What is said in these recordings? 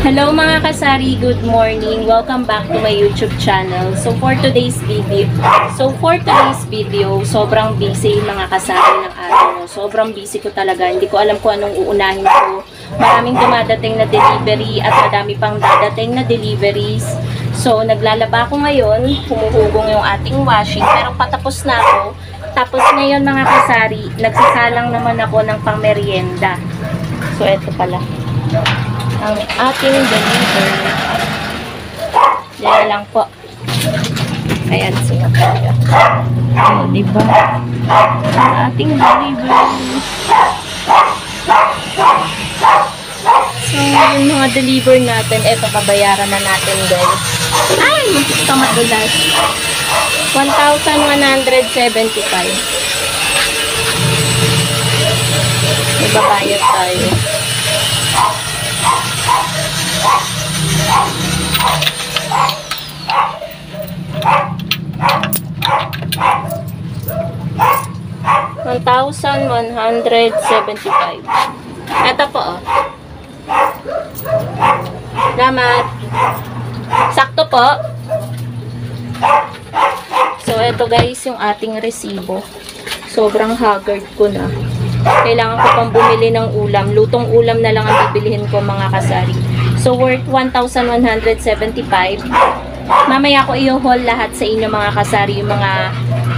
Hello mga kasari, good morning. Welcome back to my YouTube channel. So for today's video, sobrang busy mga kasari ng araw. Sobrang busy ko talaga. Hindi ko alam kung anong uunahin ko. Maraming dumadating na delivery at madami pang dadating na deliveries. So naglalaba ako ngayon, humuhugong yung ating washing, pero patapos na ako. Tapos ngayon mga kasari, nagsasalang naman ako ng pangmerienda. So eto pala ang ating deliver. Yan lang po. Ayan, sino tayo. O, diba? Ang ating deliver. So, yung mga deliver natin, eto, kabayaran na natin, guys. Ay! Ito madulas. 1,175. Ibabayad tayo. $1,175. Ito po, oh. Salamat. Sakto po. So, ito guys, yung ating resibo. Sobrang haggard ko na. Kailangan ko pang bumili ng ulam. Lutong ulam na lang ang bibilihin ko mga kasari. So, worth 1,175. Mamaya ko i-haul lahat sa inyo mga kasari, yung mga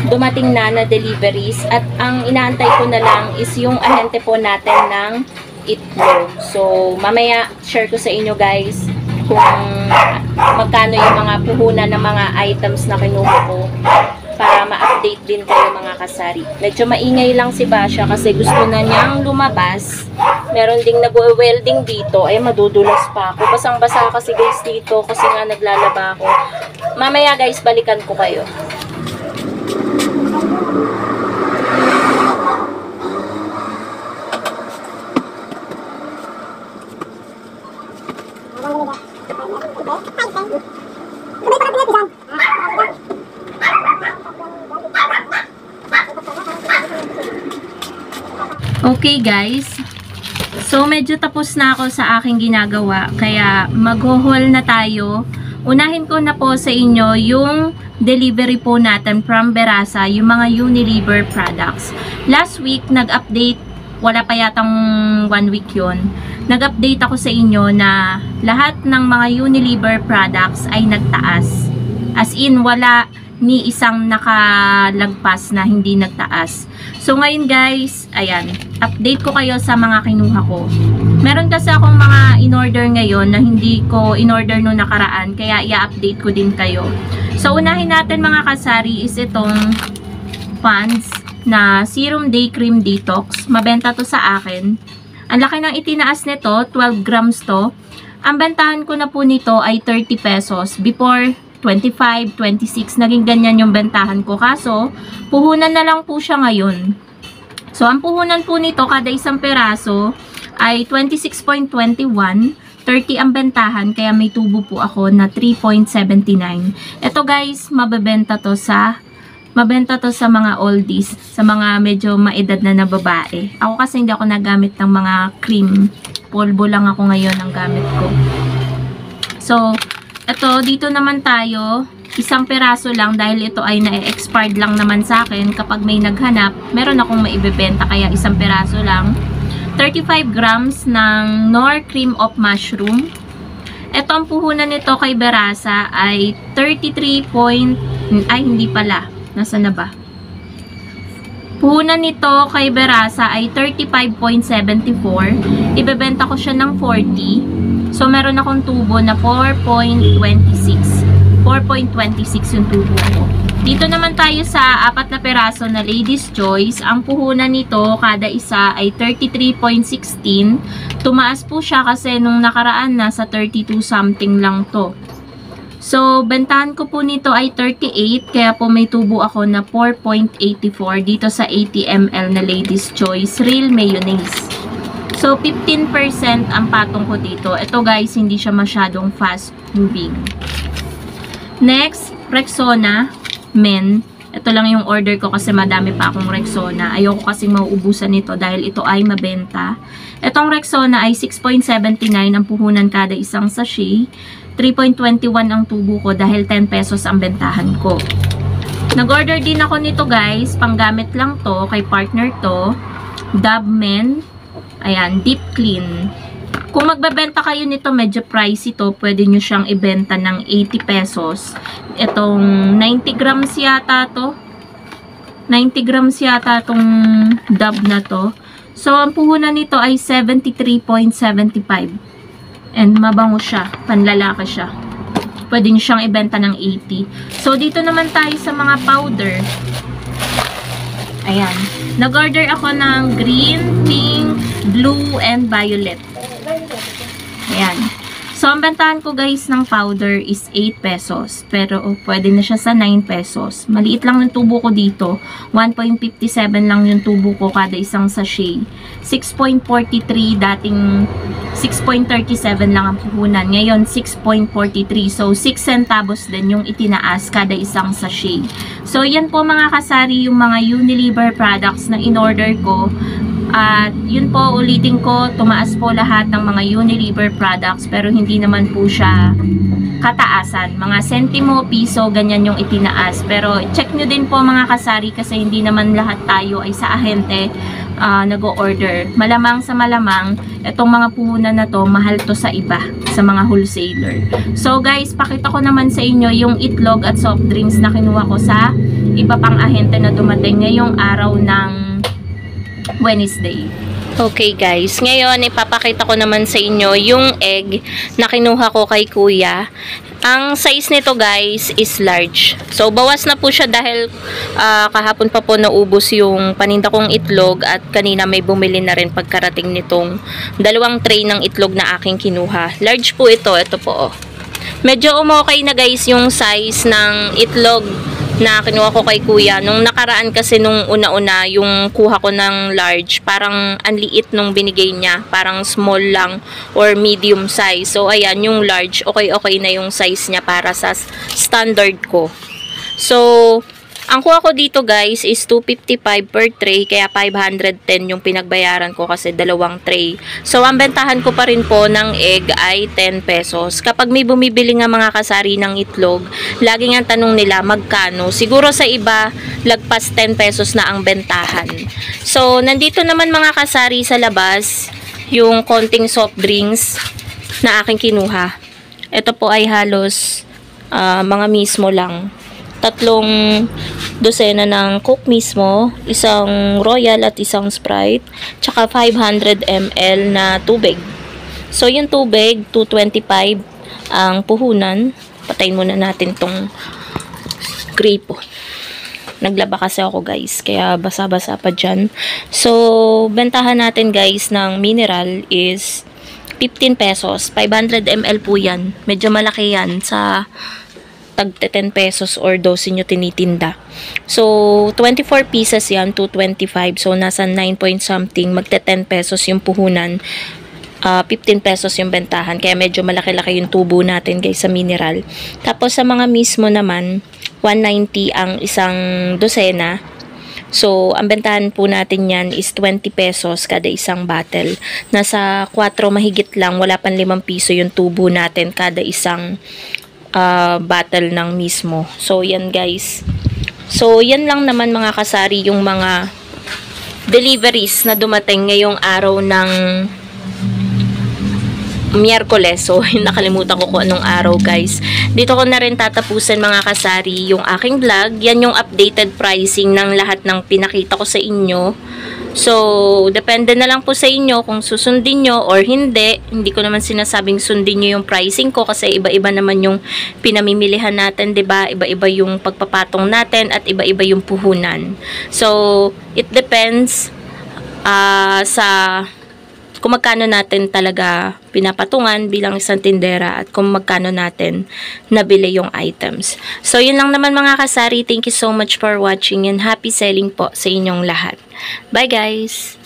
dumating na deliveries. At ang inaantay ko na lang is yung ahente po natin ng itlog. So, mamaya share ko sa inyo guys kung magkano yung mga puhunan ng mga items na kinuha ko para ma-update din kayo mga kasari. Medyo maingay lang si Basha kasi gusto na niyang lumabas. Meron ding nag-welding dito. Ay, madudulas pa ako. Basang-basa kasi guys dito kasi nga naglalaba ako. Mamaya guys, balikan ko kayo. Okay guys, so medyo tapos na ako sa aking ginagawa, kaya mag-haul na tayo. Unahin ko na po sa inyo yung delivery po natin from Berasa, yung mga Unilever products. Last week, nag-update, wala pa yatang 1 week yun. Nag-update ako sa inyo na lahat ng mga Unilever products ay nagtaas. As in, wala ni isang nakalagpas na hindi nagtaas. So ngayon guys, ayan, update ko kayo sa mga kinuha ko. Meron kasi akong mga in-order ngayon na hindi ko in-order no nakaraan, kaya i-update ko din kayo. So unahin natin mga kasari is itong Pond's na Serum Day Cream Detox. Mabenta to sa akin. Ang laki ng itinaas nito, 12 grams to. Ang bentahan ko na po nito ay 30 pesos. Before 25, 26, naging ganyan yung bentahan ko. Kaso, puhunan na lang po siya ngayon. So, ang puhunan po nito, kada isang peraso, ay 26.21. 30 ang bentahan, kaya may tubo po ako na 3.79. Ito guys, mabenta to sa mga oldies, sa mga medyo maedad na babae. Ako kasi hindi ako nagamit ng mga cream. Polvo lang ako ngayon ang gamit ko. So, ito, dito naman tayo, isang peraso lang dahil ito ay na-expired lang naman sa akin. Kapag may naghanap, meron akong maibebenta kaya isang peraso lang. 35 grams ng Knorr Cream of Mushroom. Ito ang puhunan nito kay Berasa ay 33 point... Ay, hindi pala. Nasaan na ba? Puhunan nito kay Berasa ay 35.74. Ibebenta ko siya ng 40. So, meron akong tubo na 4.26. 4.26 yung tubo ko. Dito naman tayo sa 4 na peraso na Ladies Choice. Ang puhunan nito, kada isa ay 33.16. Tumaas po siya kasi nung nakaraan nasa 32 something lang to. So, bentahan ko po nito ay 38. Kaya po may tubo ako na 4.84 dito sa 80 ml na Ladies Choice Real Mayonnaise. So, 15% ang patong ko dito. Ito guys, hindi siya masyadong fast moving. Next, Rexona Men. Ito lang yung order ko kasi madami pa akong Rexona. Ayoko kasing mauubusan nito dahil ito ay mabenta. Itong Rexona ay 6.79 ang puhunan kada isang sachet. 3.21 ang tubo ko dahil 10 pesos ang bentahan ko. Nag-order din ako nito guys. Panggamit lang to. Kay partner to. Dove Men. Ayan, Deep Clean. Kung magbebenta kayo nito, medyo pricey to. Pwede nyo siyang ibenta ng 80 pesos. Itong 90 grams yata to. 90 grams yata itong Dove na to. So, ang puhunan nito ay 73.75. And mabango siya. Panlalaki siya. Pwede nyo siyang ibenta ng 80. So, dito naman tayo sa mga powder. Ayan. Nag-order ako ng green, pink, blue, and violet. Ayan. So, ang bentahan ko guys ng powder is 8 pesos. Pero pwede na siya sa 9 pesos. Maliit lang yung tubo ko dito. 1.57 lang yung tubo ko kada isang sachet. 6.43 dating 6.37 lang ang puhunan. Ngayon 6.43. So, 6 centavos din yung itinaas kada isang sachet. So, yan po mga kasari yung mga Unilever products na in-order ko. At yun po, ulitin ko, tumaas po lahat ng mga Unilever products pero hindi naman po siya kataasan. Mga sentimo, piso, ganyan yung itinaas. Pero check nyo din po mga kasari kasi hindi naman lahat tayo ay sa ahente nag-o-order. Malamang sa malamang, itong mga puhunan na to, mahal to sa iba, sa mga wholesaler. So guys, pakita ko naman sa inyo yung itlog at soft drinks na kinuha ko sa iba pang ahente na dumating ngayong araw ng Wednesday. Okay guys, ngayon ipapakita ko naman sa inyo yung egg na kinuha ko kay kuya. Ang size nito guys is large. So bawas na po siya dahil kahapon pa po naubos yung paninda kong itlog at kanina may bumili na rin pagkarating nitong 2 tray ng itlog na aking kinuha. Large po ito po. Medyo umokay na guys yung size ng itlog na kinuha ko kay kuya. Nung nakaraan kasi nung una-una, yung kuha ko ng large, parang anliit nung binigay niya. Parang small lang or medium size. So, ayan, yung large, okay na yung size niya para sa standard ko. So, ang kuha ko dito guys is 255 per tray, kaya 510 yung pinagbayaran ko kasi 2 tray. So, ang bentahan ko pa rin po ng egg ay 10 pesos. Kapag may bumibili nga mga kasari ng itlog, laging ang tanong nila magkano. Siguro sa iba, lagpas 10 pesos na ang bentahan. So, nandito naman mga kasari sa labas, yung konting soft drinks na aking kinuha. Ito po ay halos mga mismo lang. 3 dosena ng Coke mismo, isang Royal at isang Sprite, tsaka 500 ml na tubig. So, yung tubig, 225 ang puhunan. Patayin muna natin tong gripo. Naglaba kasi ako guys, kaya basa-basa pa dyan. So, bentahan natin guys ng mineral is 15 pesos. 500 ml po yan. Medyo malaki yan sa tag 10 pesos or 12 nyo tinitinda. So, 24 pieces yan, 225. So, nasa 9 point something. Magte 10 pesos yung puhunan. 15 pesos yung bentahan. Kaya medyo malaki-laki yung tubo natin guys sa mineral. Tapos sa mga mismo naman, 190 ang isang dosena. So, ang bentahan po natin yan is 20 pesos kada isang bottle. Nasa 4 mahigit lang, wala pang 5 piso yung tubo natin kada isang bottle ng mismo. So, yan guys. So, yan lang naman mga kasari yung mga deliveries na dumating ngayong araw ng Miyerkules. So, nakalimutan ko kung anong araw guys. Dito ko na rin tatapusin mga kasari yung aking vlog. Yan yung updated pricing ng lahat ng pinakita ko sa inyo. So, depende na lang po sa inyo kung susundin nyo or hindi. Hindi ko naman sinasabing sundin nyo yung pricing ko kasi iba-iba naman yung pinamimilihan natin, 'di ba? Iba-iba yung pagpapatong natin at iba-iba yung puhunan. So, it depends sa kung magkano natin talaga pinapatungan bilang isang tindera at kung magkano natin nabili yung items. So, yun lang naman mga kasari. Thank you so much for watching and happy selling po sa inyong lahat. Bye guys!